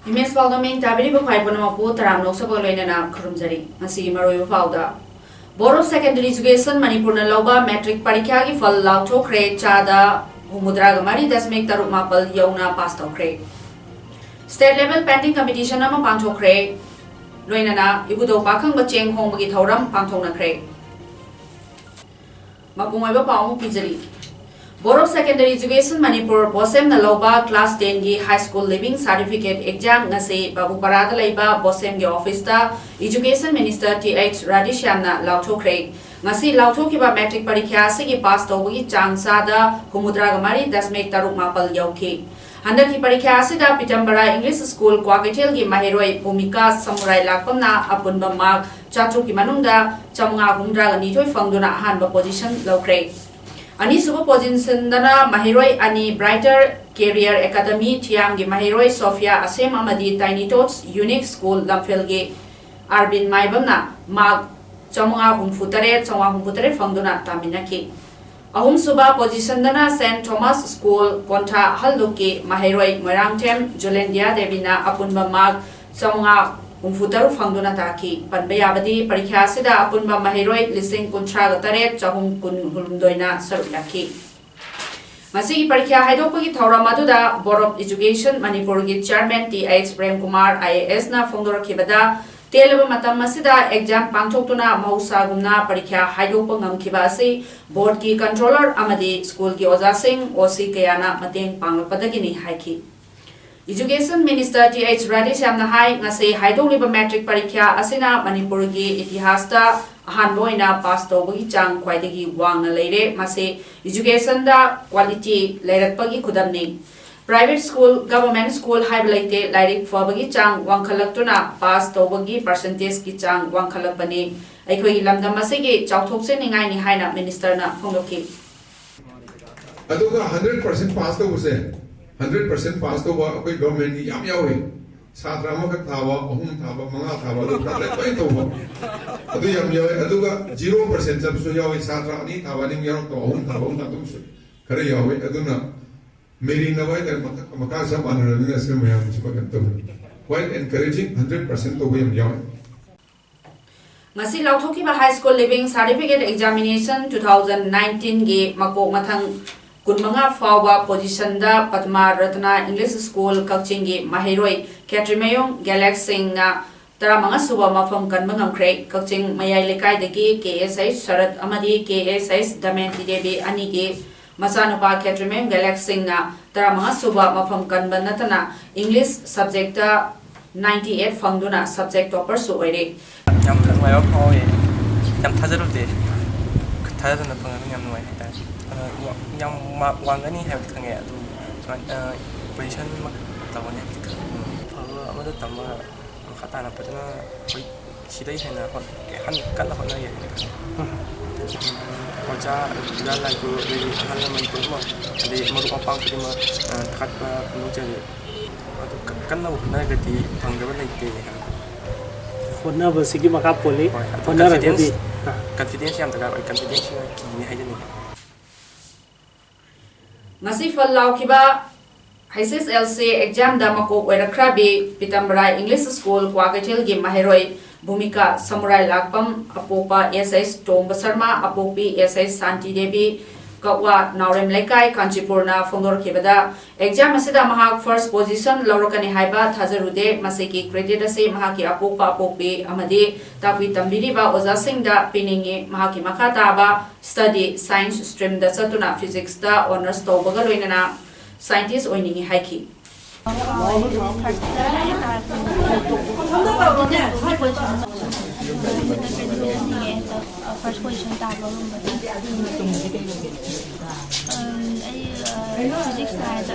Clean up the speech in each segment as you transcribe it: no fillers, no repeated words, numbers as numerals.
Immense Paodam Tabiri Paipanapu Taram Loksaboloina Krumzari, Nasi Maroyo Pauda. Board of Secondary Education Manipurna Loba Metric Parikagi Fal Lauto Cre Chada Umudragamari Dasmek Tarumapal Yona Pasto Cre. State level painting competition Nama Panto Cre Loinana Ibudo Bakang Bacheng Home Githoram Pantona Cre. Mapumaiba Pamu Pizari. Board of Secondary Education Manipur Bosem Naloba Class 10 gi High School Living Certificate Exam Nase Babu Parada Laiba Bosem gi Office ta Education Minister TH Radishamna Lauthokre Ngasi Lauthokiba Metric Parikya sigi pass tawgi changsada Humudragamari Dasmek Taruk Mapal Yauki Handaki Parikya sida Pitambara English School Kwakatel gi Mahiroi Bhumika Samurai Lakpamna Apunba Mark Chatru ki manungda Chamunga Humdragani Thoi Fangduna Ahanba position Lokre Ani super position dana Mahiroi Ani Brighter Career Academy Thiam gi Mahiroi Sophia Asem Amadi Tiny Tots Unique School Lamphel gi Arbin Maibamna Mark Chamunga Humfutare Fangduna Taminaki Ahum suba position dana St Thomas School Konta Halluki Mahiroi Moirangtem Jolendia Devina Apunba Mark Chamunga Umfutaru Fangduna Taki, Panbayabadi, Parikasida, Apunba Mahiroi, Listing Kuntra Taret, Chahum Kun Hulundoina, Sarulaki. Masi Parikya Haidopagi Taura Maduda, Board of Education, Manipurgi Chairman T.H. Prem Kumar, IAS na Fondor Kibada, Teleba Matamasida, Exam Pantotuna, Mausa Gumna, Parikya Haidopangam Kibasi, Board Ki Controller, Amadi, School Ki Ozasing, Osi Kayana, Mateng Panglapadagini Haiki. Education Minister TH Radishamna Hai ngase haidoliba metric parikya asina Manipurgi itihasta ahanboina pass tawbagi chang khwaidagi wangna leire mase education da quality leirakpagi khudamni private school government school haiblaite lairik fabagi chang wangkhalaktuna pass tawbagi percentage ki chang wangkhalakpani aikhoi lamdam masege chauthokse ningai ni haina minister na phongloki aduga 100% pass tawbuse 100% pass to wa koi government ni yam yawe satra ma ka thawa ahum thawa manga thawa do prale koi to wa adu yam yawe adu ga 0% jab so yawe satra ni thawa ni yaw to ahum thawa na to so khare yawe adu na meri na wai dar maka sa banara ni asre mayam chi pa to while encouraging 100% to yam yawe Ngasi Lauthokiba High School Living Certificate Examination 2019 gi mako mathang Kunmanga Fawa Position da Padma Ratna English School Kakchingi Mahiroi Katrimayong Galaxy na Taramanga Suba Mafam Kanmangam Craig Kakching Mayai Lekai degi KSI Sharat Amadi KSI Damenti Devi Anigi Masanupa Katrimayong Galaxy na Taramanga Suba Mafam Kanbanatana English subject 98 Fangduna subject topper so ere Yam Mayo Hoy Yam Tazarude Tazan Yam Way yang wangani have tangya tu position mak tawane ama da tama khata na patna koi sidai hena han kan hot na ye oja la la ko re han na man ko ma de mo ko pang ko ma khat pa no je atu kan na na ga ti thang ga lai te Fonna basigi maka poli fonna ra di confidence yam ta ga confidence ki ni hai ni Ngasi fal laukiba HSLC exam da mako werakrabi Pitambara English School Kwakatel gi Mahiroi Bhumika Samurai Lakpam Apopa SS Tomba Sharma Apopi SS Santi Devi Kawa Naurem Lekai Kanchipurna Fondor Kibada exam asida mahak first position laurakani haiba thajarude maseki credit ase mahaki Apopa Apopi amadi takwi tambiri ba oza singda piningi mahaki makata ba study science stream da satuna physics da honors tawbaga loinana scientist oiningi haiki first position taba physics science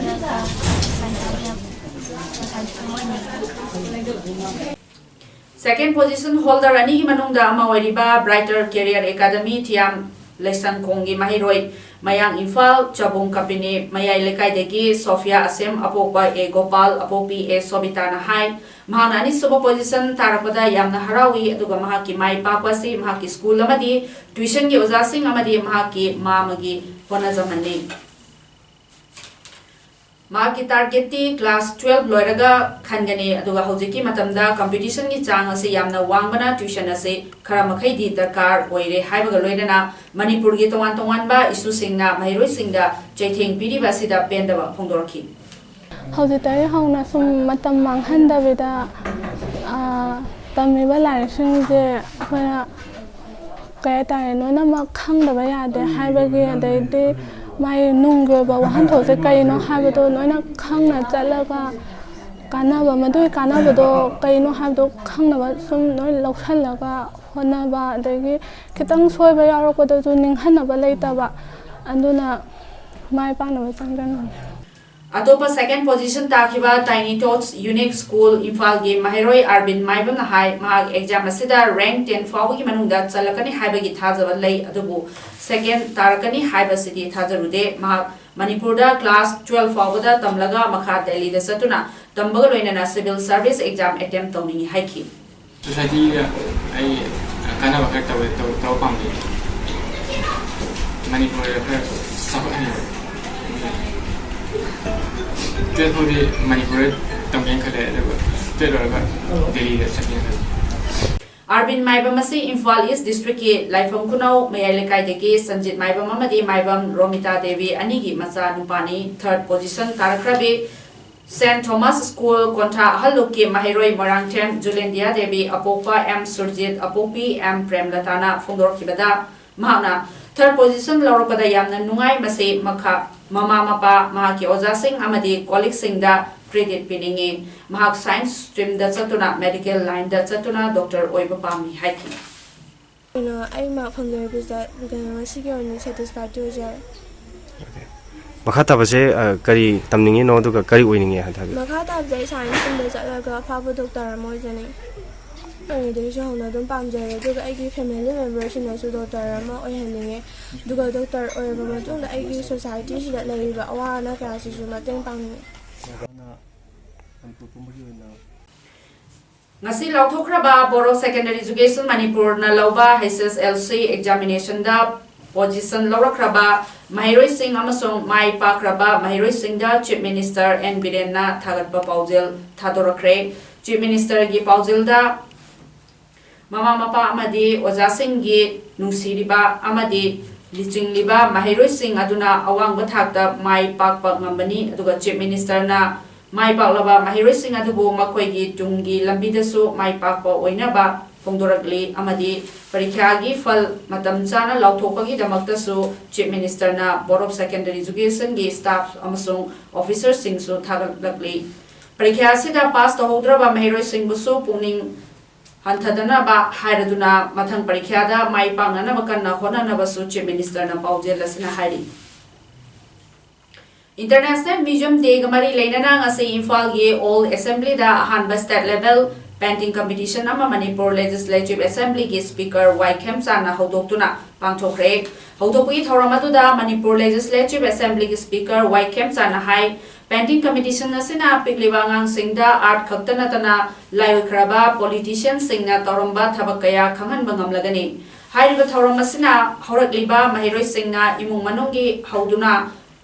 Second position holder ani gi manungda ama oiriba Brighter Career Academy Thiam Lesson Kongi Mahiroi Mayang Infal Chabung Kapini Mayai Lekai Degi Sophia Asem Apokba E Gopal Apopi E Sobitana Hai Mahana ani suba position tarapada yamna harawi aduga mahaki mai papasi mahaki school amadi tuition gi oja sing amadi mahaki mamagi honajamani Maki target ti class 12 loiraga khangani aduga hojiki matamda competition gi chang ase yamna wangbana tuition ase khara makhai di darkar oire haibaga loirana Manipur gi tongan tongan ba issue singna mairoi singda chaitheng piri basida pendaba phongdorki Haujitai hauna sum matam manghandabida tamiba larisingje khona kaya tare nona ma khangdaba yade haibagi adaidi mai nungge ba wahan those kaino haibado noina khangna chalaga kanaba madui kanaba do kaino haibdo khangna sum noi laukhalaga hona ba adagi kitang soiba yarokoda ju ninghanaba leitaba anduna mai panaba changdan Atopa second position takiba Tiny Tots Unique School Imphal gi Mahiroi Arbin Maibam na hai mahag exam asida rank 10 fawu gi manungda chalakani haibagi thajaba lei adubu second tarakani haiba city thajarude mahag Manipur da class 12 fawu da tamlaga makha Delhi da satuna tambaga loinana civil service exam attempt tawningi haiki society ai kana bakar taw pamni Manipur ka sabani Therefore, Manipur tamgen khale therefore Delhi da sakin Arbin Maibam asi Imphal East District ki Laifam Kunau Mayai Lekai deki Sanjit Maibam amadi Maibam Romita Devi anigi macha nupani third position karakrabe St Thomas School Kontha Halukki Mahiroi Morangthem Julendia Devi Apopa M Surjit Apopi M Premlatana Fondor Kibada Mahana third position lauropada yamna nungai mase makha mama mapa mahaki oja sing amadi colleague sing da credit piningi mahak science stream da chatuna medical line da chatuna doctor oiba pami haiki I ma family that the secure satisfied to Makha tabase kari tamningi no duga kari oiningi hadabi Makata of science in the Zalaga Papa Doctor Moisani. There is a home of Pamja, I give family members in the Doctor Mo handling Duga Doctor or Ramaton, I give societies that lay Wana classes with Matin Pam. Ngasi lauthokraba Boro Secondary Education Manipur na lauba HSLC examination da position laurakraba Mahiroi Singh amasong mai pakraba Mahiroi Singh da Chief Minister N Birenna thagatba paujel thadorakre Chief Minister gi paujel da Mama mapa amadi oja singh gi nungsiriba amadi liching-liba Mahiroi Singh aduna awangba thakta mai pakpa ngambani aduga Chief Minister na mai paklaba Mahiroi Singh adubu makoi gi tungi lambidasu mai pakpa oinaba phongdorakli amadi parikha gi fal matam chana lauthopagi damaktasu Chief Minister na Board of Secondary Education gi staff amasung officers sing su thagalakli parikha sida pass tohodraba Mahiroi Singh busu pungning Hanthadana ba hairaduna mathang parikha da mai pangnana bakanna honana basu Chief Minister na paujel lasina hairi International Museum Day gamari leinana ngasi Imphal gi All Assembly da hanba state level painting competition ama Manipur Legislative Assembly gi Speaker Waikem Chana hodoktuna pangthokre hodopui thoramadu da Manipur Legislative Assembly gi Speaker Waikem Chana hai painting competition asina pikliba ngang singda art khaktana tana laikraba politicians singna toromba thabakaya khangan bangamlagani hairiba thoram asina horakliba Mahiroi Singna imung manungi hauduna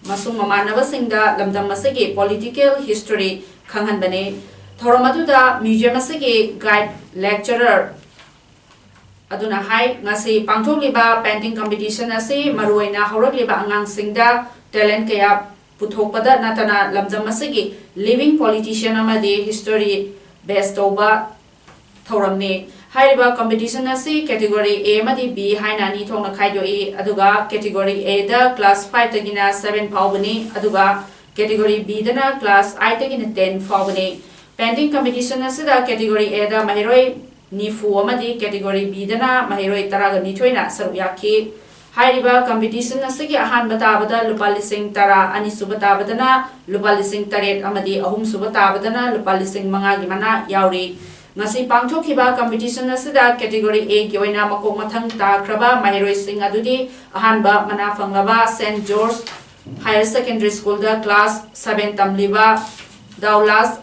masung mamanaba singda lamdam masagi political history khangan bane thoramadu da museum asagi guide lecturer aduna hai ngasi pangthokliba painting competition asi maruaina horakliba angang singda talent kaya puthokpada natana lamjam asigi living politician amadi history based over thoramni hairiba competition asi category A amadi B haina ni thongna khaidoi aduga category A da class 5 tagina 7 phawbani aduga category B dana class 8 tagina 10 phawbani painting competition asida category A da Mahiroi nifu amadi category B dana Mahiroi taraga nithoina saruyaki hairiba competition asigi ahan batabada lupalising tara ani subatabadana lupalising taret amadi ahum subatabadana lupalising manga gimana yauri ngasi pangthokhiba competition asida category A ki oina makok mathang takraba mahiroi sing adudi ahanba mana fanglaba St George Higher Secondary School da class 7 tamliba Daulas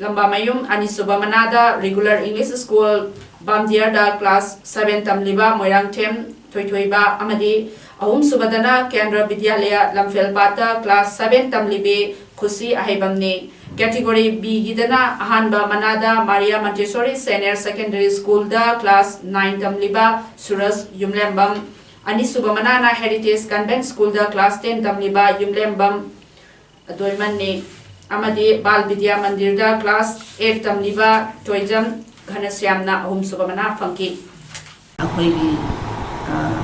Gamba Mayum Anisuba Manada Regular English School Bamdiar da class 7 tamliba Moirang Them Thoithoiba amadi ahum subadana Kendra Vidyalaya Lamfelpata class 7 tamlibe Khusi Ahibamni category B gidana ahanba manada Maria Montessori Senior Secondary School da class 9 tamliba Suras Yumlembam Anisuba Manana Heritage Convent School da class 10 tamliba Yumlembam Adoimanni amadi Bal Vidya Mandir da class 8 tamliba Toijam Ghanasyamna ahum suba mana fangki akhoi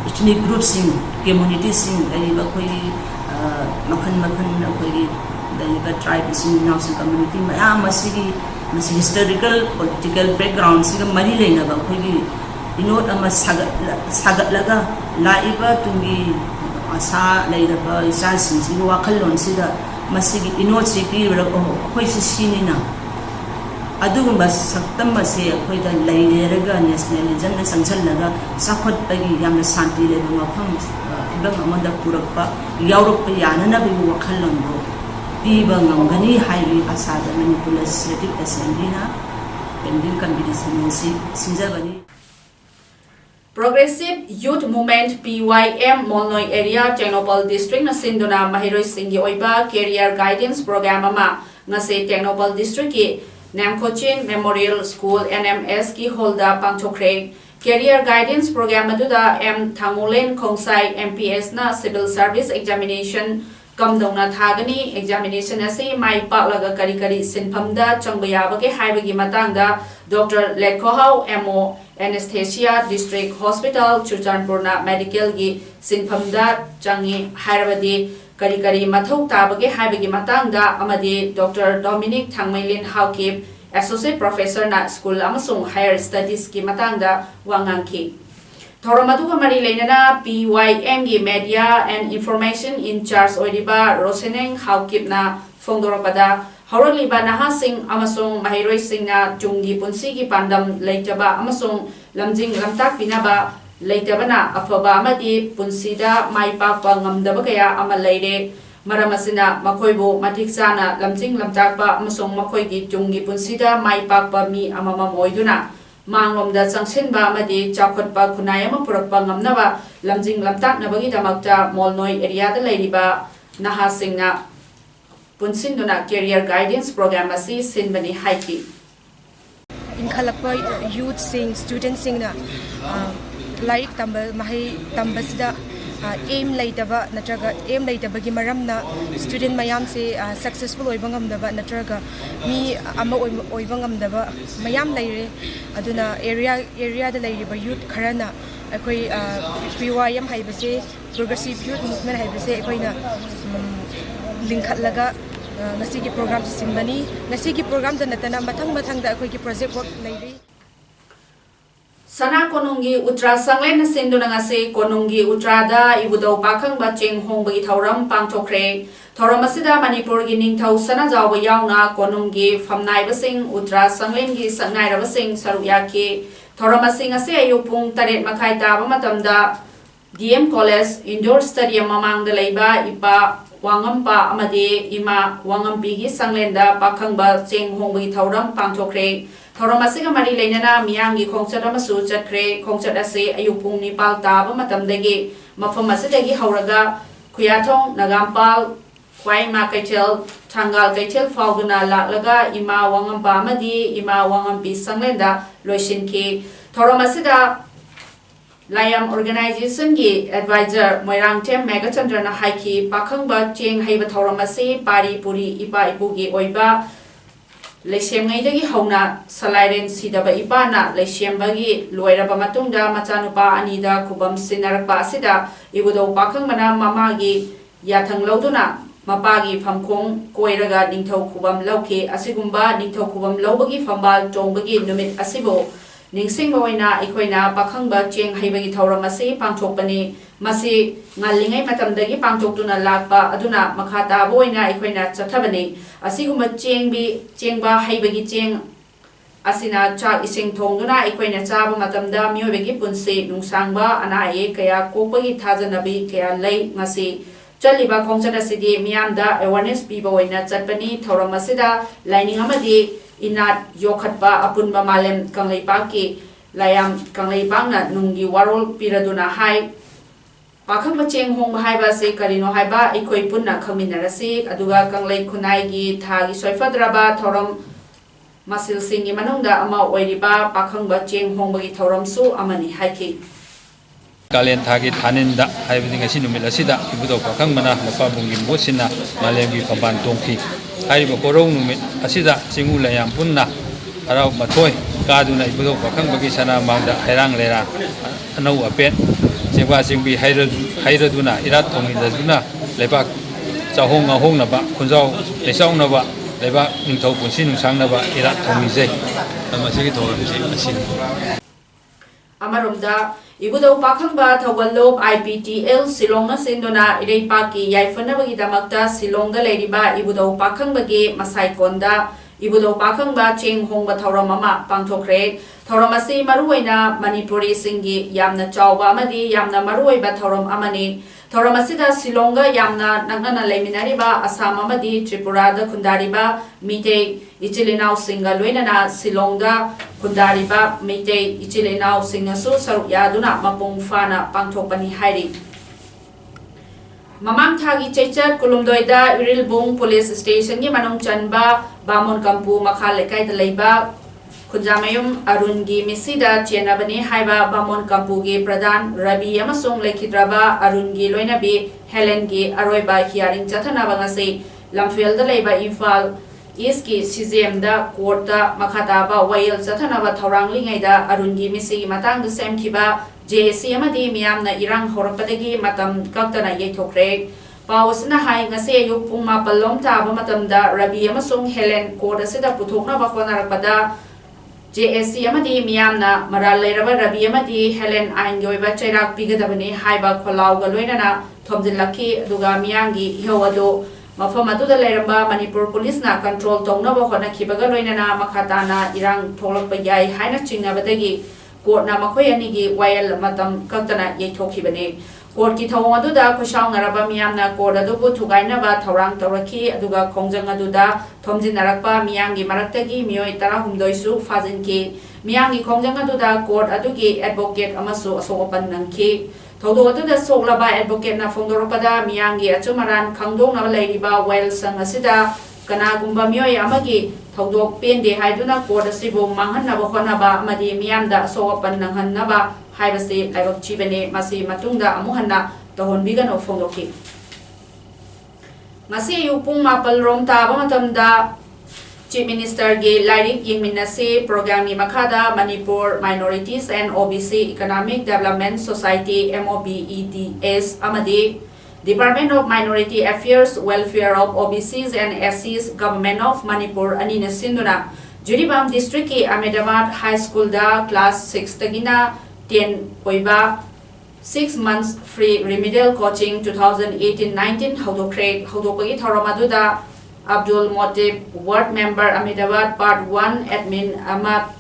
ethnic groups in communities in daliba khoi makhan akhoi daliba tribes in now community mayam masigi historical political background siga mari leina ba khoi inot ama sagat laga laiba tungi asa leiraba isa sin wakhallon sida masigi inot sipi khoi sinina adugumba saktam ase akhoi da lairega nationalism na sangchalnaga sakhot bagi yamna santi le mafam ibang amada purakpa yaurup yanana bi wakhallon bo piba ngamgani highway asada manipula legislative assembly na pending competition si sinjabani Progressive Youth Movement PYM Molnoi Area Technopol District na sinduna mahiroi singi oiba career guidance program ama ngase Technopol District ki Namcochin Memorial School NMS ki holda pangchokre career guidance program aduda M Thangulen Khongsai MPS na civil service examination kamdongna thagani examination ase mai paklaga kari sinphamda changbaya haibagi matangda Dr. Lekhohau MO Anesthesia District Hospital Churchanpurna Medical gi sinphamda changi hairabadi kari mathau tabage haibagi matangda amadi Dr. Dominic Thangmailin Haukip Associate Professor na School amasung Higher Studies ki matangda wangangki Thoramaduga mari leinana PYM gi Media and Information in Charge oiriba Roseneng Haukip na fongdoropada Hauraliba nahasing amasung mahiroi singna chunggi punsi gi pandam leitaba amasung lamjing lamtak pinaba leitabana afaba amadi punsida maipakpa ngamdaba kaya ama leire maramasina makoibu matik sana lamjing lamtakpa amasung makoigi chunggi punsida maipakpa mi amamam oiduna manglomda changsinba amadi chakhotpa khunai ama purakpa ngamnaba lamjing lamtaknabagi damakta Molnoi area da leiriba nahasingna Punsinduna career guidance program asi sinbani haiki inkhalakpa youth sing students sing na like tamba mahai tambasida aim laitaba natraga aim laitaba gi maramna student mayam se successful oibangam daba natraga mi ama oibangam daba mayam laire aduna area da lairiba youth kharana akoi PYM haibase progressive youth movement haibase akoina linkhatlaga ngasigi program simbani ngasigi program da natana mathang da akoi ki project work lairi Sana konungi utra sanglen sinduna ngase konungi utrada ibudau pakhang ba cheng hongbagi thauram pangthokre thoram asida Manipur gi ningthau sana jawba yauna konungi famnai basing utra sanglen gi sangnai rabasing sarukya ke thoram asing ase ayupung 8 makhai ta ba matamda DM College Indoor Stadium mamang da leiba ipa Wangampa amade ima wangampi gi sanglenda pakhangba cheng hongbagi thauram pangthokre thoram asiga mari leinana miyang gi khongchat amasu chatkre khongchat ase ayupung nipal taba matamdagi mafam asidagi hauraga khuyathong nagampal khwaima kaichel thangal kaichel fauduna laklaga ima wangampa amadi ima wangampi sanglenda loisinki thoram asida Layam Organization ki advisor Moirang Tem Megachandra haiki pakhangba cheng haiba thoramase pari puri ipa ipugi oiba leisem ngaidagi hauna salairen sidaba ipana leisembagi loiraba matungda machanupa anida kubam sinarakpa asida ibudo pakhangmana mamagi yathang lauduna mapagi famkhong koiraga ningthau kubam lauke asigumba ningthau kubam laubagi fambal tongbagi numit asibo Ningsing Boina Equina Pakhangba Cheng Haibagi Tauramasi Pangchokpani Masi Ngalingai Matamdagi Pangchoktuna Lakpa Aduna Makata Boina Equina Chatabani Asiguma Chengba Haibagi Cheng asina chak ising thongduna ikoina chaba matamda miyobegi punsi nungsangba ana ye kaya kopagi thajanabi kaya lei ngasi chaliba khongchat asidi miyamda awareness piba oina chatpani thoram asida lining amadi inat yokhatba apunba malem kanglaipa layam kanglaipa nungi warol piraduna hai pakhang macheng hong haiba se karino haiba ikoi punna khaminarasi aduga kanglai khunai gi thagi soifadraba thoram masil singi manungda ama oiriba pakhang bacheng hong bagi thoram su amani haiki Kalian thagi thanin da haibini ngasi numit asida ibudo pakhang mana lapa bungi bosina malemgi paban tongki haiba korong numit asida singu layam punna arau mathoi kaduna ibudo pakhang bagi sana mangda hairang lera anau apet jengwa jengbi hairaduna irat thongidaduna lebak chahong ahong naba khunjau lesau naba lebak ningthau punsi nungsang naba irat thongijai amasigi thoramsi asini amarumda ibudo pakhangba thawallop IPTL Silongna sindona ireipaki yaifanabagi damakta Silongda leiriba ibudo pakhangba masai konda ibudo pakhangba cheng hongba thoram ama pangthokre thoram asi maruoina Manipuri singi yamna chawba amadi yamna maruoiba thoram amani thoram asida Silongga yamna nagna leiminariba Assam amadi Tripura da khundariba mite ichilinau singa loinana Silongda khundariba mite ichilinau singa su saruk yaduna mapung fana pangthokpani hairi mamang thagi chechat kulumdoida Irilbung police station gi manung chanba Bamon Kampu makha lekai da leiba khunjamayum Arungi misida chenabani haiba Bamon Kampu gi pradhan Rabi amasung lekhidraba Arungi loinabi Helen gi aroiba hearing chathanaba ngasi lamfiel da leiba Imphal East ki CJM da court da makhataba wail chathanaba thorang lingaida Arungi misi matang da semkhiba JC amadi miyamna irang horapadagi matam kaktana yeithokre pawasna hai ngase ayuk pung 8 lom taba matamda Rabi amasung Helen court asida puthokna ba khonarakpada JSC amadi miyamna maral leiraba Rabi amadi Helen ain goiba chairak pigadabani haiba kholaw ga loinana thomjilakhi aduga miyangi hewado mafam aduda leiramba Manipur police na control tongnaba honakhibaga loinana makhatana irang tholakpa yai haina chingnabadagi court na makhoi ani gi wail matam kaktana yeithokibane court ki thawang aduda khosang naraba miyamna court adubu thugainaba thorang tawrakhi aduga khongjang aduda thomjinarakpa miyangi maraktagi mioi 16 su fajinki miyangi khongjang aduda court adugi advocate amasu asopan nangki thodo aduda soklaba advocate na phongdorapada miyangi achumaran khangdong na leiriba wail sang asida kanagumba mioi amagi thawdok pende haiduna court asibu manghanaba khonaba amadi miyamda sopan nanghannaba haibasi laibak chibane masi matungda amuhanna tohonbigano phongdoki ngasi yupung 8 rom taba matamda Chief Minister ge lairik yingminase program ni makhada Manipur Minorities and OBC Economic Development Society MOBEDS amadi Department of Minority Affairs Welfare of OBCs and SCs Government of Manipur anina sinduna Juribam District ki Ahmedabad High School da class 6 tagina 10 oiba 6 months free remedial coaching 2018-19 haudopagi thoramaduda Abdul Motif Ward Member Ahmedabad Part 1 Admin Ahmad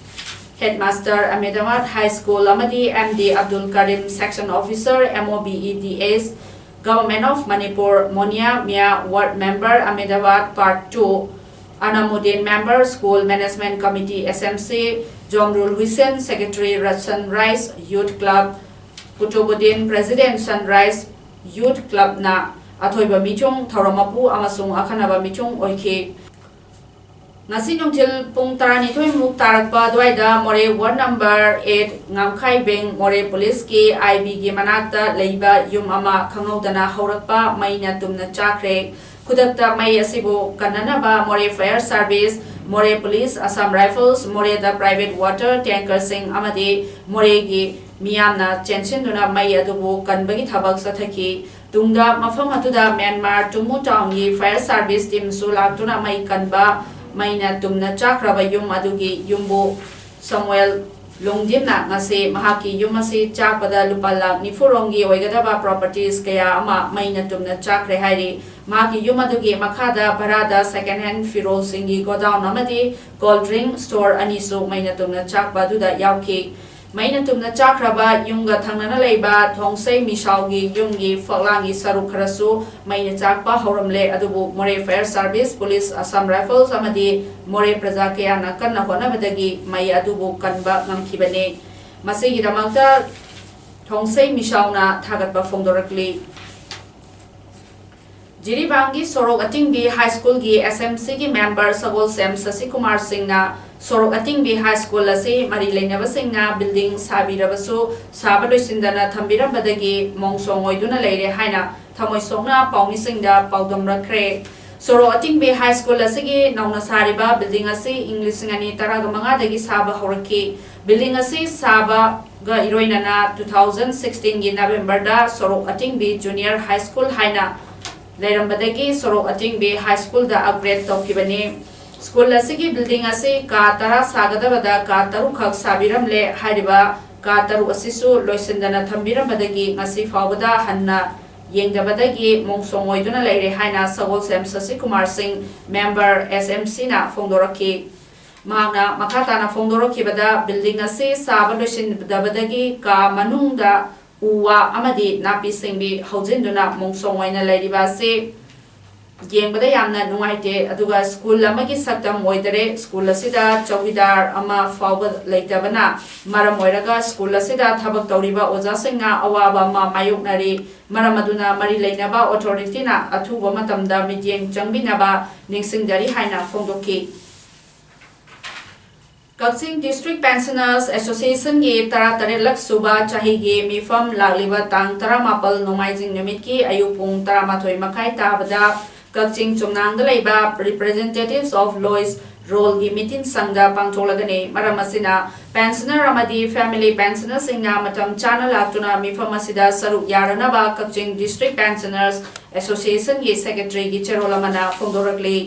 Headmaster Ahmedabad High School Amadi MD Abdul Karim Section Officer MOBEDS Government of Manipur Monia Mia Ward Member Ahmedabad Part 2 Anamuddin Member School Management Committee SMC Jomrul Hussain Secretary Sunrise Youth Club Kutubuddin President Sunrise Youth Club na athoiba michung thoromapu amasung akhanaba michung oikhe ngasi nongthil pung 12 muk tarakpa dwaida more ward number 8 ngamkhai beng more police ki IB gi manakta leiba yum ama khangaudana haurakpa maina tumna chakre khudakta mai asibu kananaba more fire service more police Assam Rifles more the private water tanker sing amadi more gi miyamna chenchinduna mai adubu kanbagi thabak sathaki tungda mafam atuda Myanmar Tumu Town gi fire service team su laktuna mai kanba maina tumna chakraba yum adugi yumbu Samuel Longdimna ngase mahaki yumasi chakpada lupa lakh 9 oigadaba properties kaya ama maina tumna chakre hairi मागी युम अदुगी मखादा भरादा second hand फिरोल सिंगी godown अमदी cold drink store अनिसु मैना तुमना चाकबा दुदा यावकी मैना तुमना चाखरबा युंगा थंगना लेबा थोंगसै मिसाउगी युंगी फलांगी सरुक खरसु मैना चाकबा हौरमले अदुबु Moreh fire service police Assam rifles अमदी मोरे प्रजा कयाना कन्ना होनबदगी मै अदुबु कनबा ngамखिबने मसिगी दमक्ता थोंगसै मिसाउना थागतबा फोंदोरकली जिरीबांगी सोरोक अटिंगबी हाई स्कूल की SMC की member Sagol Sem Shashi Kumar Singh Sorok Atingbi high school असी मरी लेनबसिंगना बिल्डिंग साबिरबसु साबलोइसिंदना थंबिरबदगी मोंगसोंग ओइदुना लेरे हाइना थमोइसोंगना पाउमिसिंगदा पाउदम रखरे सोरोक अटिंगबी हाई स्कूल असिगी नौना सारिबा बिल्डिंग असी इंग्लिश अंगनी तरागा मंगादगी साबा हौरकी बिल्डिंग असी साबा गा इरोइनना 2016 की नवंबर दा Sorok Atingbi junior high school हाइना लेरंबदगी सोरोक अटिंगबी हाई स्कूल दा अपग्रेड तौखिबने स्कूल असिगी बिल्डिंग असी का तरा सागदबदा का तरु खक साबिरमले हारिबा का तरु असिसु लोइसिंदना थंबिरमबदगी ngasi फावबदा हन्ना येंगदबदगी मोंगसोंग ओइदुना लेरे हाइना सगोल सेम शशि कुमार सिंह मेंबर SMC ना फोंदोरकी मांगना मखाताना फोंदोरकीबदा बिल्डिंग असी साबा लोइसिंदबदगी का मनुंगदा उवा अमदी नापी सिंबी हौजिंदुना मोंगसोंग ओइना लेरिबा से येंगबदा यामना नुंगाइते अदुगा स्कूल अमगी सक्तम ओइदरे स्कूल असिदा चौकीदार अमा फाव लेतबना मरम ओइरगा स्कूल असिदा थबक तौरिबा ओजासिंगना अवाबा मा मायुकनरी मरम अदुना मरी लेनबा ऑथोरिटीना अथुबा मतमदा मिटिंग चंगबिनबा निंगसिंगदरी हाइना फोंदोकी कक्सिंग डिस्ट्रिक्ट पेंशनर्स एसोसिएशन की तरातरेलक सुबा चाही की मिफम लागलिबा तांग 18 नोमाइजिंग नुमित की अयुक पुंग 13 मखाई ताबदा कक्सिंग चुंगनांग लेबा रिप्रेजेंटेटिव्स ऑफ लॉयर्स रोल की मीटिंग संगा पांगथोलगने मरम असिना पेंशनर अमदी फैमिली पेंशनर सिंगना मतम चाना लाक्तुना मिफम असिदा सरुक यारनबा कक्सिंग डिस्ट्रिक्ट पेंशनर्स एसोसिएशन की सेक्रेटरी की चेरोलमना फोंदोरकली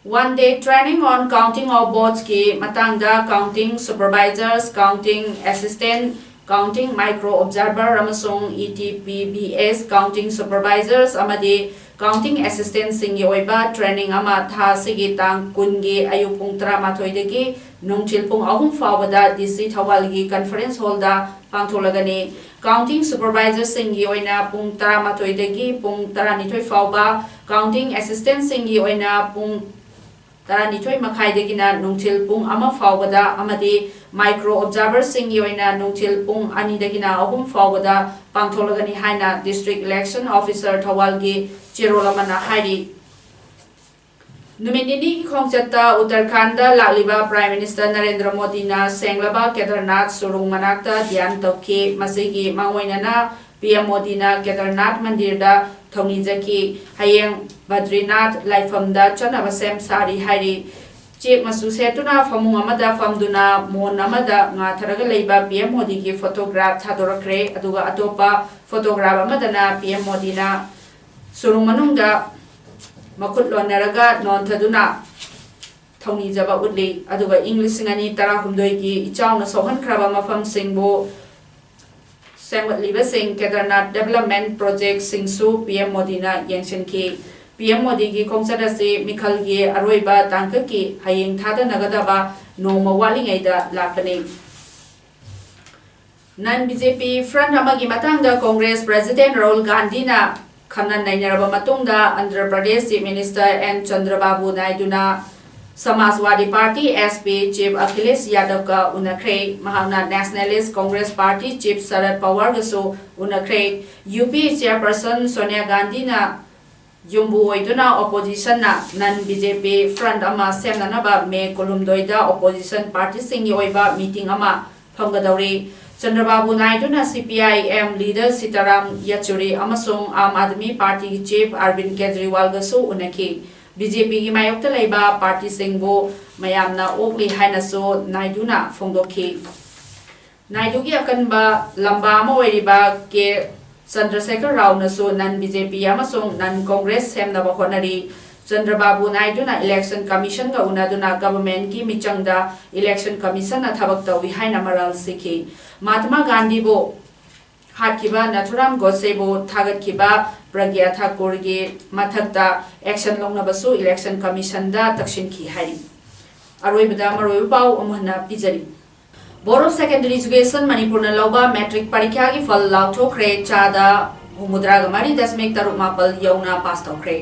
One day training on counting of votes की मतंगदा counting supervisors, counting assistant, counting micro observer अमसों ETPBS counting supervisors अमदी counting assistant सिंगी ओइबा training अमा था सिगी तांग कुनगी अयुपुंग 13 दगी नुंगचिलपुंग अहुम फावदा DC थवालगी conference hall दा पांगथोलगनी counting supervisor सिंगी ओइना पुंग 13 दगी पुंग 12 फावबा counting assistant सिंगी ओइना पुंग 12 मखाइदगिना नुंगथिल पुंग अमा फावबदा अमदी micro observer सिंगी ओइना नुंगथिल पुंग 2 दगिना अहुम फावबदा पांगथोलगनी हाइना district election officer थवालगी चेरोलमना हाइरी नुमिनिनी की खोंगचत्ता Uttarakhand लालिबा prime minister Narendra Modi ना सेंगलबा केदारनाथ सुरुंग मनाक्ता ध्यान तौकी मसिगी मांगोइनना PM Modi ना केदारनाथ मंदिर दा थौनीजकी हयेंग बद्रीनाथ लाइफमदा चनब सेम सारी हाइरी चेक मसु सेतुना फमुंग अमदा फमदुना मोन अमदा ngatharaga leiba PM मोदी की फोटोग्राफ थादोरखरे अदुगा अतोपा फोटोग्राफ अमदना PM मोदी ना सुरुंग मनुंगदा मखुत लोनरगा नोंथदुना थौनीजबा उडली अदुगा इंग्लिश सिंगनी 19 की इचाउना सोहनख्रबा मफम सिंगबो सेंगवतलिबा सिंग केदारनाथ डेवलपमेंट प्रोजेक्ट सिंगसु PM मोदी ना येंगसिन की PM मोदी की खोंगचदा से मिखल की अरोइबा तांक की हयेंग थादा नगदबा नोमा वालिंगैदा लापने नन BJP फ्रंट अमगी मतंगदा कांग्रेस प्रेसिडेंट राहुल गांधी ना खनन नैनरबा मतुंगदा Andhra Pradesh chief minister N Chandrababu Naidu ना Samajwadi party SP chief Akhilesh Yadav का उनखरे महाना nationalist Congress party chief Sharad Pawar गसो उनखरे UP चेयरपर्सन सोनिया गांधी ना युम्बु ओइदुना ऑपोजिशन ना नन BJP फ्रंट अमा सेमननबा मे कोलुमदोइदा ऑपोजिशन पार्टी सिंगी ओइबा मीटिंग अमा फंगदौरी चंद्रबाबू नायडू ना CPIM लीडर सीताराम येचुरी अमसों आम आदमी पार्टी चीफ अरविंद केजरीवाल गसो उनकी BJP की मायोक्ता लेबा पार्टी सिंगबो मयामना ओकली हाइनसो नायडू ना फोंदोखी नायडू की अकनबा लंबा अमा ओइरिबा के चंद्रशेखर राव नसो नन BJP अमसों नन कांग्रेस सेमनबा होनरी चंद्रबाबू नायडू ना इलेक्शन कमीशन का उनादुना गवर्नमेंट की मिचंगदा इलेक्शन कमीशन ना थबक तौई हाइना मरल सिखी महात्मा गांधी बो हाटखिबा नथुराम गोसेबो थागतखिबा प्रज्ञा ठाकुर की मथक्ता एक्शन लौनबसु इलेक्शन कमीशन दा तक्षिनखि हारि अरोइबदा मरोइब पाउ अमहना पिजरी बोरो सेकेंडरी एजुकेशन मणिपुर लौबा मैट्रिक परीक्षा की फल लाउथोख्रे चादा 3.3 यौना पास तौख्रे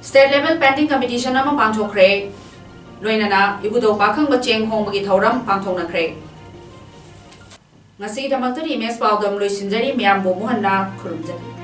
स्टेट लेवल पेंटिंग कंपटीशन अमा पांथोख्रे लोइनना इबुदो पाखंग Cheng होंबगी थौरम पांथोनख्रे ngasi damak tari mes paodam loisinjari miyam bo mohana khurumjari